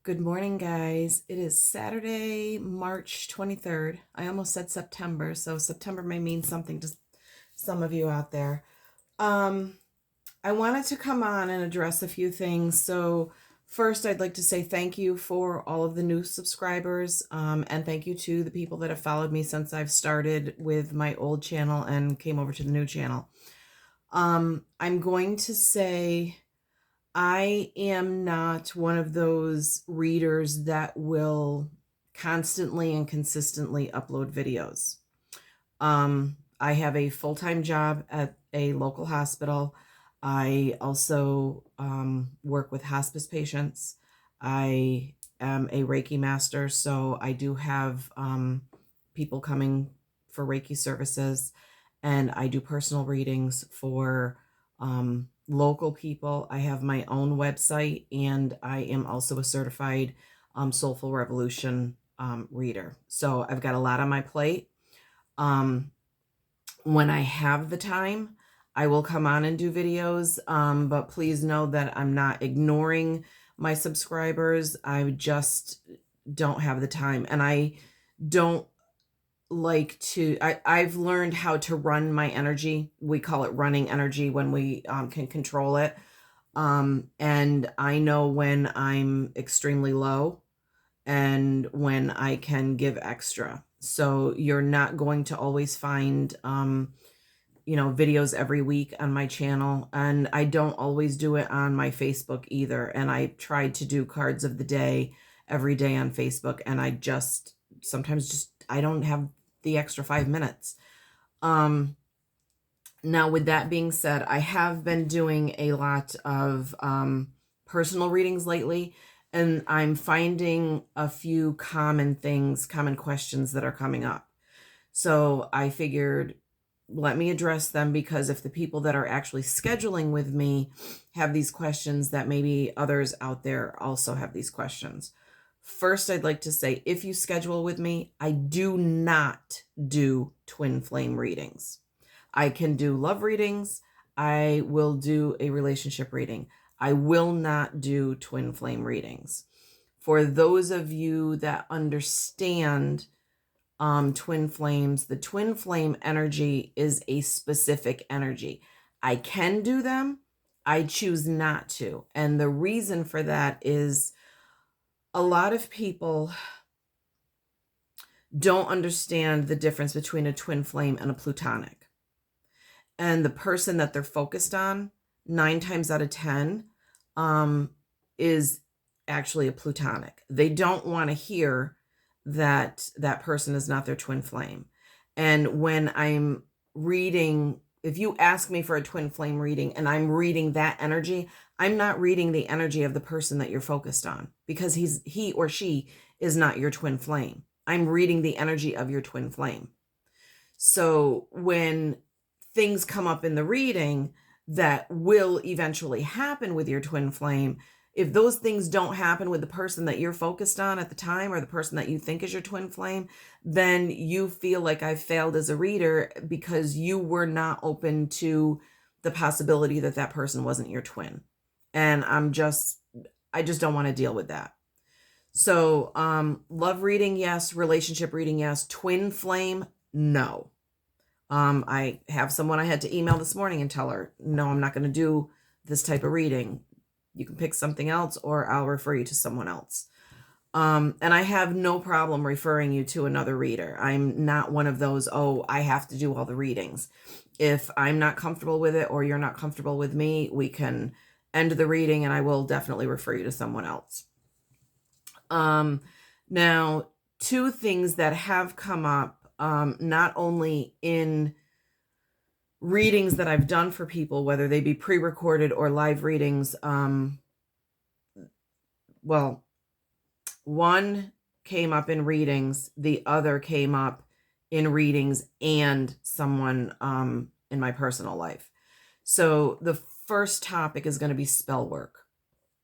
Good morning, guys. It is Saturday, March 23rd. I almost said September, so September may mean something to some of you out there. I wanted to come on and address a few things. So first, I'd like to say thank you for all of the new subscribers, and thank you to the people that have followed me since I've started with my old channel and came over to the new channel. I'm going to say I am not one of those readers that will constantly and consistently upload videos. I have a full-time job at a local hospital. I also work with hospice patients. I am a Reiki master, so I do have people coming for Reiki services, and I do personal readings for local people. I have my own website, and I am also a certified Soulful Revolution reader. So I've got a lot on my plate. When I have the time, I will come on and do videos, but please know that I'm not ignoring my subscribers. I just don't have the time, and I don't like to, I've learned how to run my energy. We call it running energy when we can control it. And I know when I'm extremely low and when I can give extra. So you're not going to always find, videos every week on my channel. And I don't always do it on my Facebook either. And I tried to do cards of the day every day on Facebook. And I just, sometimes just, I don't have the extra 5 minutes. Now, with that being said, I have been doing a lot of personal readings lately, and I'm finding a few common questions that are coming up. So I figured, let me address them, because if the people that are actually scheduling with me have these questions, that maybe others out there also have these questions. First, I'd like to say, if you schedule with me, I do not do twin flame readings. I can do love readings. I will do a relationship reading. I will not do twin flame readings. For those of you that understand twin flames, the twin flame energy is a specific energy. I can do them. I choose not to. And the reason for that is a lot of people don't understand the difference between a twin flame and a plutonic. And the person that they're focused on, 9 times out of 10, is actually a plutonic. They don't want to hear that that person is not their twin flame. And when I'm reading, if you ask me for a twin flame reading and I'm reading that energy, I'm not reading the energy of the person that you're focused on, because he or she is not your twin flame. I'm reading the energy of your twin flame. So when things come up in the reading that will eventually happen with your twin flame, if those things don't happen with the person that you're focused on at the time, or the person that you think is your twin flame, then you feel like I've failed as a reader, because you were not open to the possibility that that person wasn't your twin. And I just don't want to deal with that. So love reading, yes. Relationship reading, yes. Twin flame, no. I have someone I had to email this morning and tell her, no, I'm not going to do this type of reading. You can pick something else, or I'll refer you to someone else. And I have no problem referring you to another reader. I'm not one of those, oh, I have to do all the readings. If I'm not comfortable with it, or you're not comfortable with me, we can end the reading and I will definitely refer you to someone else. Now, 2 things that have come up, not only in readings that I've done for people, whether they be pre-recorded or live readings. Well, one came up in readings, the other came up in readings and someone in my personal life. So the first topic is going to be spell work.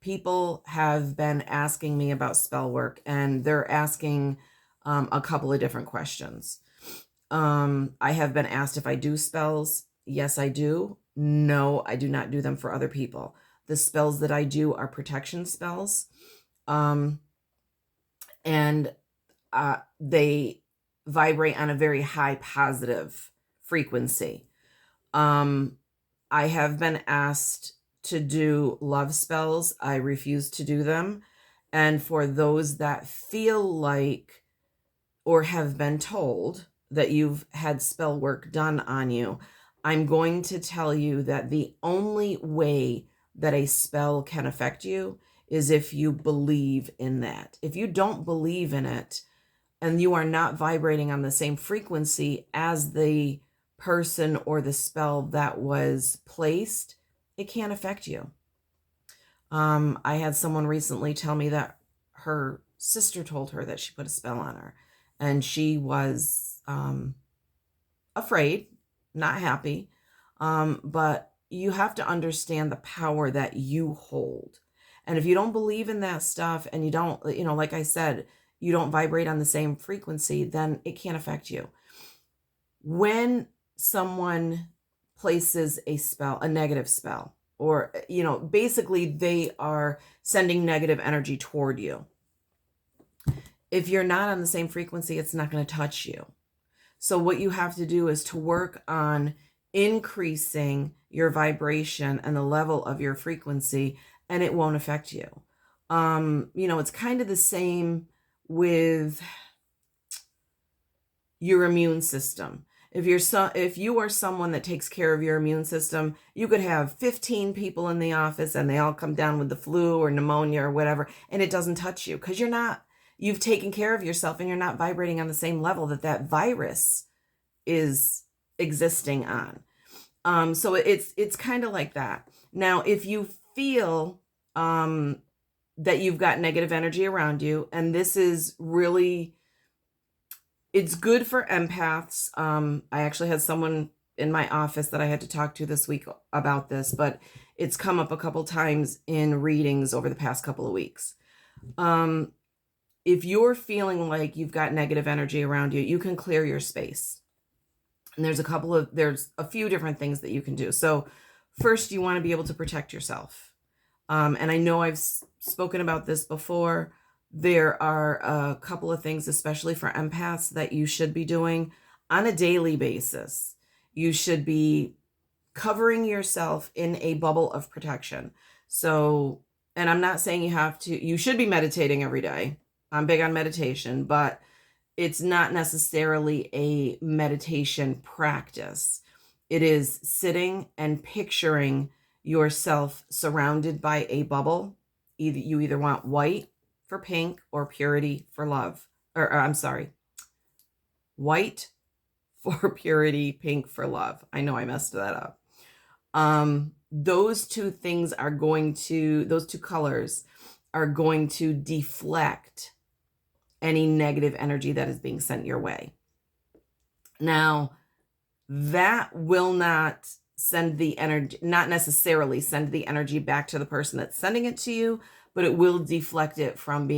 People have been asking me about spell work, and they're asking a couple of different questions. I have been asked if I do spells. Yes, I do. No, I do not do them for other people. The spells that I do are protection spells. and they vibrate on a very high positive frequency. I have been asked to do love spells. I refuse to do them. And for those that feel like or have been told that you've had spell work done on you, I'm going to tell you that the only way that a spell can affect you is if you believe in that. If you don't believe in it and you are not vibrating on the same frequency as the person or the spell that was placed, it can't affect you. I had someone recently tell me that her sister told her that she put a spell on her, and she was afraid, not happy. But you have to understand the power that you hold. And if you don't believe in that stuff and you don't, like I said, you don't vibrate on the same frequency, then it can't affect you. When someone places a spell, a negative spell, or, basically they are sending negative energy toward you. If you're not on the same frequency, it's not going to touch you. So what you have to do is to work on increasing your vibration and the level of your frequency, and it won't affect you. It's kind of the same with your immune system. If you are someone that takes care of your immune system, you could have 15 people in the office and they all come down with the flu or pneumonia or whatever, and it doesn't touch you because you've taken care of yourself and you're not vibrating on the same level that virus is existing on. So it's kind of like that. Now, if you feel that you've got negative energy around you, and this is really, it's good for empaths. I actually had someone in my office that I had to talk to this week about this, but it's come up a couple times in readings over the past couple of weeks. If you're feeling like you've got negative energy around you, you can clear your space. And there's a few different things that you can do. So first, you want to be able to protect yourself. And I know I've spoken about this before. There are a couple of things, especially for empaths, that you should be doing on a daily basis. You should be covering yourself in a bubble of protection. So, and I'm not saying you should be meditating every day. I'm big on meditation, but it's not necessarily a meditation practice. It is sitting and picturing yourself surrounded by a bubble. You either want white for pink or purity for love. Or I'm sorry, white for purity, pink for love. I know I messed that up. Those two colors are going to deflect any negative energy that is being sent your way. Now, that will not necessarily send the energy back to the person that's sending it to you, but it will deflect it from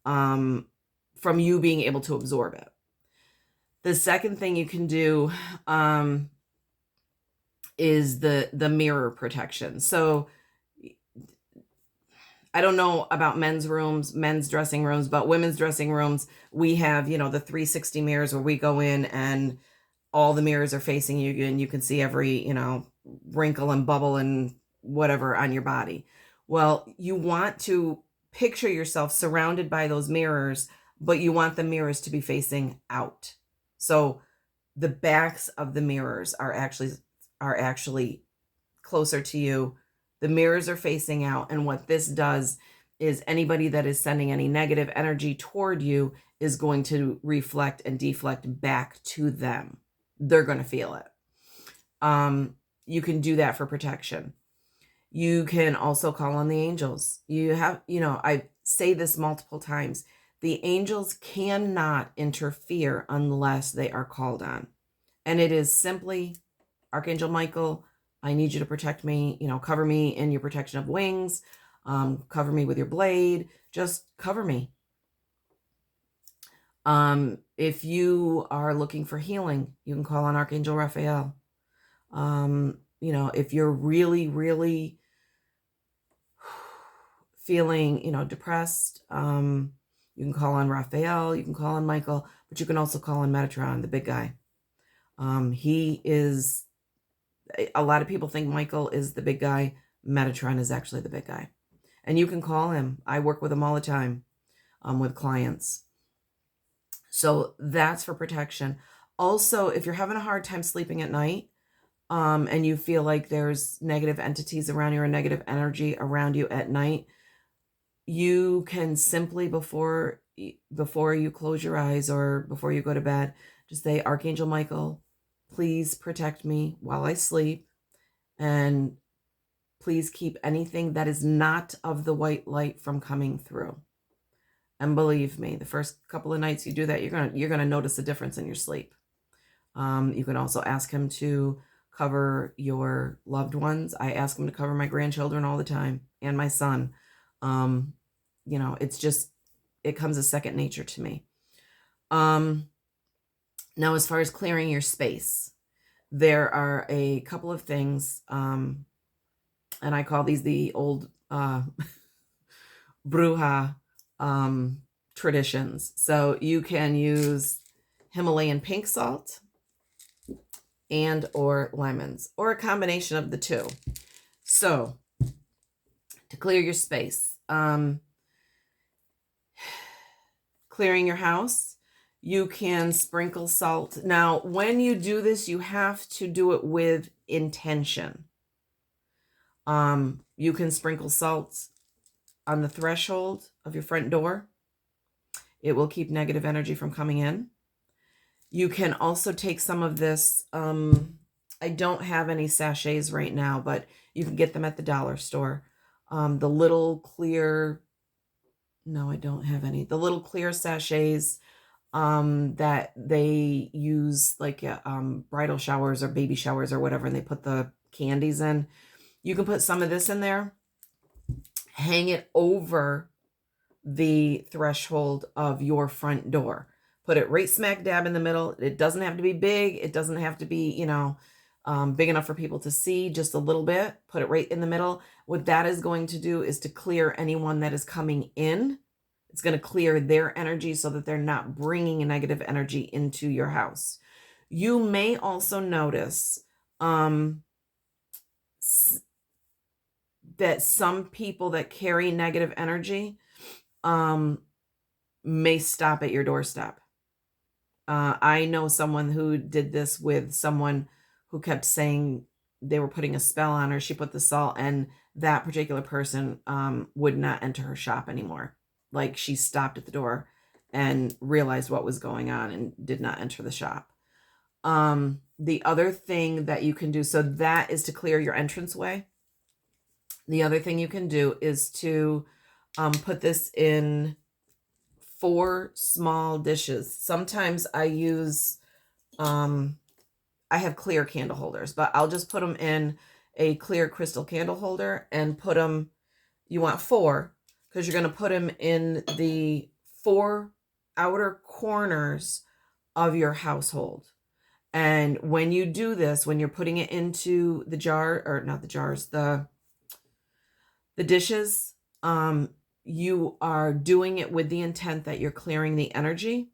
from you being able to absorb it. The second thing you can do is the mirror protection. So I don't know about men's dressing rooms, but women's dressing rooms, we have, the 360 mirrors where we go in and all the mirrors are facing you and you can see every, wrinkle and bubble and whatever on your body. Well, you want to picture yourself surrounded by those mirrors, but you want the mirrors to be facing out. So the backs of the mirrors are actually closer to you. The mirrors are facing out. And what this does is anybody that is sending any negative energy toward you is going to reflect and deflect back to them. They're going to feel it. You can do that for protection. You can also call on the angels. I say this multiple times. The angels cannot interfere unless they are called on. And it is simply, Archangel Michael, I need you to protect me, cover me in your protection of wings, cover me with your blade, just cover me. If you are looking for healing, you can call on Archangel Raphael. If you're really, really feeling, depressed, You can call on Raphael, you can call on Michael, but you can also call on Metatron, the big guy. He is, a lot of people think Michael is the big guy. Metatron is actually the big guy. And you can call him. I work with him all the time with clients. So that's for protection. Also, if you're having a hard time sleeping at night, and you feel like there's negative entities around you or negative energy around you at night, you can simply, before you close your eyes or before you go to bed, just say, Archangel Michael, please protect me while I sleep, and please keep anything that is not of the white light from coming through. And believe me, the first couple of nights you do that, you're gonna notice a difference in your sleep. You can also ask him to cover your loved ones. I ask him to cover my grandchildren all the time and my son. You know, it comes as second nature to me. Now, as far as clearing your space, there are a couple of things, and I call these the old bruja traditions. So you can use Himalayan pink salt and or lemons, or a combination of the two. So to clear your space, clearing your house, you can sprinkle salt. Now, when you do this, you have to do it with intention. You can sprinkle salt on the threshold of your front door. It will keep negative energy from coming in. You can also take some of this. I don't have any sachets right now, but you can get them at the dollar store. The little clear, no, I don't have any. The little clear sachets that they use like bridal showers or baby showers or whatever, and they put the candies in. You can put some of this in there, hang it over the threshold of your front door. Put it right smack dab in the middle. It doesn't have to be big. It doesn't have to be, you know, big enough for people to see, just a little bit. Put it right in the middle. What that is going to do is to clear anyone that is coming in. It's going to clear their energy so that they're not bringing a negative energy into your house. You may also notice that some people that carry negative energy may stop at your doorstep. I know someone who did this with someone who kept saying they were putting a spell on her. She put the salt, and that particular person would not enter her shop anymore. Like, she stopped at the door and realized what was going on and did not enter the shop. The other thing that you can do, so that is to clear your entranceway. The other thing you can do is to put this in 4 small dishes. Sometimes I use, I have clear candle holders, but I'll just put them in a clear crystal candle holder and put them, you want 4, because you're going to put them in the 4 outer corners of your household. And when you do this, when you're putting it into the jar, or not the jars, the dishes, you are doing it with the intent that you're clearing the energy.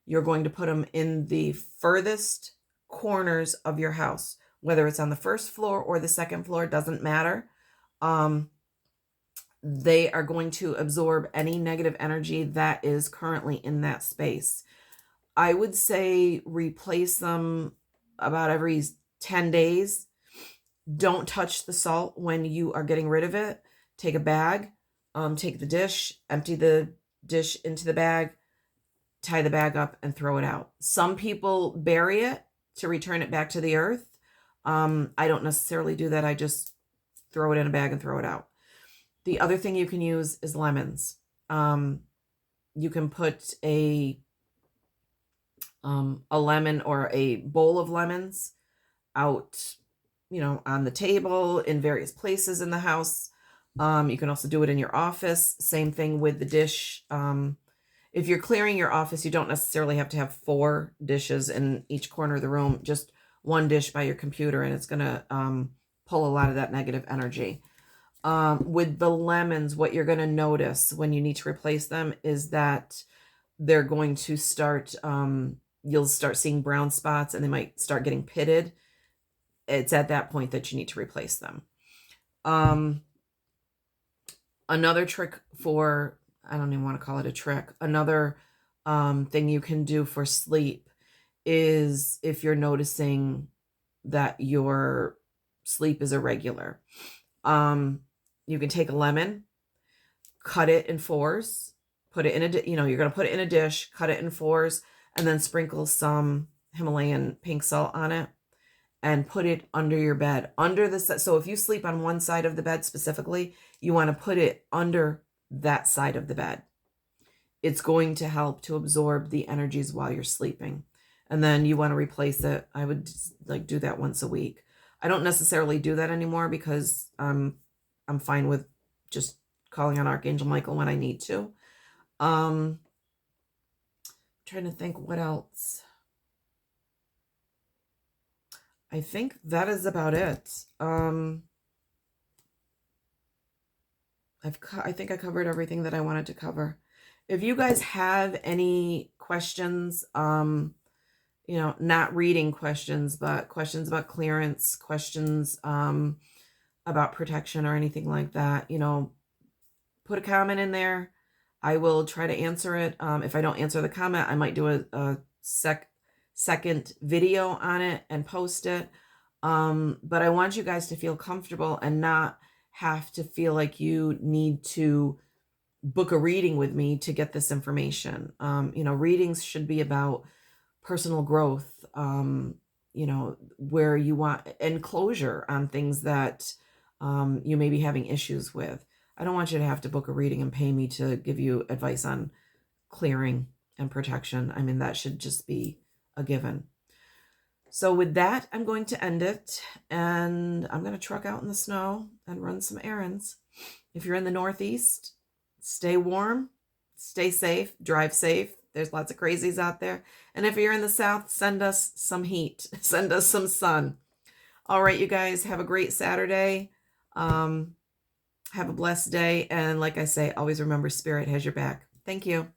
You're going to put them in the furthest corners of your house, whether it's on the first floor or the second floor, doesn't matter. They are going to absorb any negative energy that is currently in that space. I would say replace them about every 10 days. Don't touch the salt when you are getting rid of it. Take a bag, take the dish, empty the dish into the bag, tie the bag up, and throw it out. Some people bury it to return it back to the earth. I don't necessarily do that. I just throw it in a bag and throw it out. The other thing you can use is lemons. You can put a lemon or a bowl of lemons out, you know, on the table, in various places in the house. You can also do it in your office. Same thing with the dish. If you're clearing your office, you don't necessarily have to have 4 dishes in each corner of the room. Just 1 dish by your computer, and it's going to pull a lot of that negative energy. With the lemons, what you're going to notice when you need to replace them is that they're going to start, you'll start seeing brown spots and they might start getting pitted. It's at that point that you need to replace them. Another trick for, I don't even want to call it a trick, another thing you can do for sleep is if you're noticing that your sleep is irregular. You can take a lemon, cut it in fours, put it in a, you're going to put it in a dish, cut it in fours, and then sprinkle some Himalayan pink salt on it and put it under your bed. So if you sleep on one side of the bed specifically, you want to put it under that side of the bed. It's going to help to absorb the energies while you're sleeping. And then you want to replace it. I would like do that once a week. I don't necessarily do that anymore because I'm fine with just calling on Archangel Michael when I need to. Trying to think what else. I think that is about it. I think I covered everything that I wanted to cover. If you guys have any questions, not reading questions, but questions about clearance, questions about protection or anything like that, put a comment in there. I will try to answer it. If I don't answer the comment, I might do a second video on it and post it. But I want you guys to feel comfortable and not have to feel like you need to book a reading with me to get this information. Readings should be about personal growth, where you want and closure on things that you may be having issues with. I don't want you to have to book a reading and pay me to give you advice on clearing and protection. I mean, that should just be a given. So with that, I'm going to end it, and I'm going to truck out in the snow and run some errands. If you're in the Northeast, stay warm, stay safe, drive safe. There's lots of crazies out there. And if you're in the South, send us some heat. Send us some sun. All right, you guys, have a great Saturday. Have a blessed day. And like I say, always remember, Spirit has your back. Thank you.